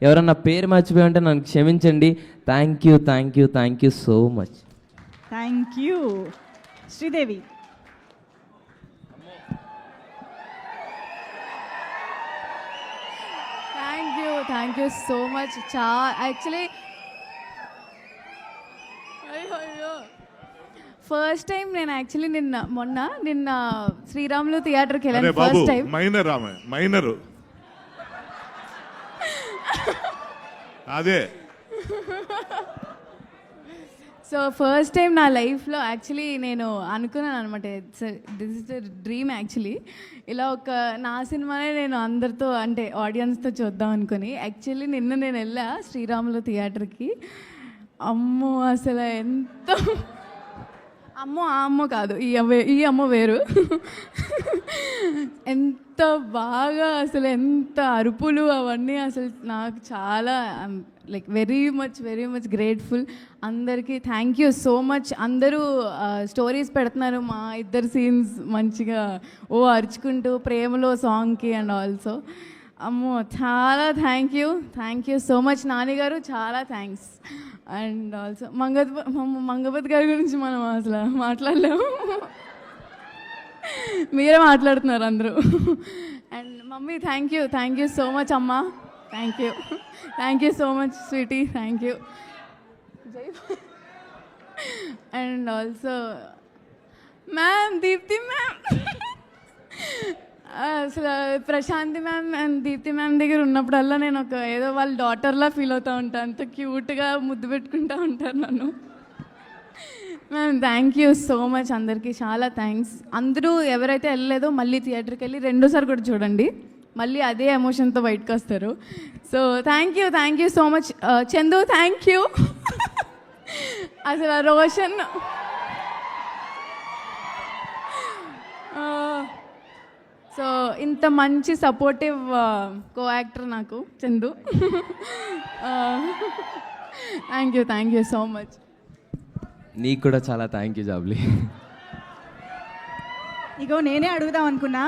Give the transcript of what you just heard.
ఎవరన్నా పేరు మర్చిపోయి ఉంటే నన్ను క్షమించండి. Thank you, thank you, thank you so much. Thank you. Sridevi. Thank you so much. Actually అయ్యో ఫస్ట్ టైం నేను యాక్చువల్లీ నిన్న శ్రీరాములు థియేటర్కి వెళ్ళాను ఫస్ట్ టైం. మైనర్ అదే. సో ఫస్ట్ టైం నా లైఫ్లో యాక్చువల్లీ నేను అనుకున్నాను అనమాట, this is the dream actually. ఇలా ఒక నా సినిమానే నేను అందరితో అంటే ఆడియన్స్తో చూద్దాం అనుకుని యాక్చువల్లీ నిన్న నేను వెళ్ళా శ్రీరాములు థియేటర్కి. అమ్మో అసలు ఎంత అమ్మో ఆ అమ్మో కాదు, ఈ అమ్మో వేరు. ఎంత బాగా అసలు ఎంత అరుపులు అవన్నీ అసలు నాకు చాలా లైక్ వెరీ మచ్ గ్రేట్ఫుల్. అందరికీ థ్యాంక్ యూ సో మచ్. అందరూ స్టోరీస్ పెడుతున్నారు మా ఇద్దరు సీన్స్ మంచిగా అరుచుకుంటూ ప్రేమలో సాంగ్కి అండ్ ఆల్సో. అమ్మో చాలా థ్యాంక్ యూ సో మచ్. నాన్నగారు చాలా థ్యాంక్స్. అండ్ ఆల్సో మంగపతి గారి గురించి మనం అసలు మాట్లాడలేము, మీరే మాట్లాడుతున్నారు అందరూ. And mummy thank you so much అమ్మ. Thank you so much sweetie. Thank you. And also ma'am, Deepthi ma'am. అసలు Prashanthi ma'am and Deepthi ma'am దగ్గర ఉన్నప్పుడల్లా నేను ఒక ఏదో వాళ్ళ డాటర్లా ఫీల్ అవుతూ ఉంటాను. అంత క్యూట్గా ముద్దు పెట్టుకుంటూ ఉంటారు నన్ను. Ma'am thank you so much. అందరికీ చాలా థ్యాంక్స్. అందరూ ఎవరైతే వెళ్ళలేదో మళ్ళీ థియేటర్కి వెళ్ళి రెండోసారి కూడా చూడండి, మళ్ళీ అదే ఎమోషన్తో బయటకు వస్తారు. So thank you so much. Chandu thank you. అసలు రోషన్ సో ఇంత మంచి సపోర్టివ్ కో యాక్టర్ నాకు Chandu. Thank you so much. నీకు కూడా చాలా థ్యాంక్ యూ జాబ్లీ. ఇగో నేనే అడుగుదాం అనుకున్నా.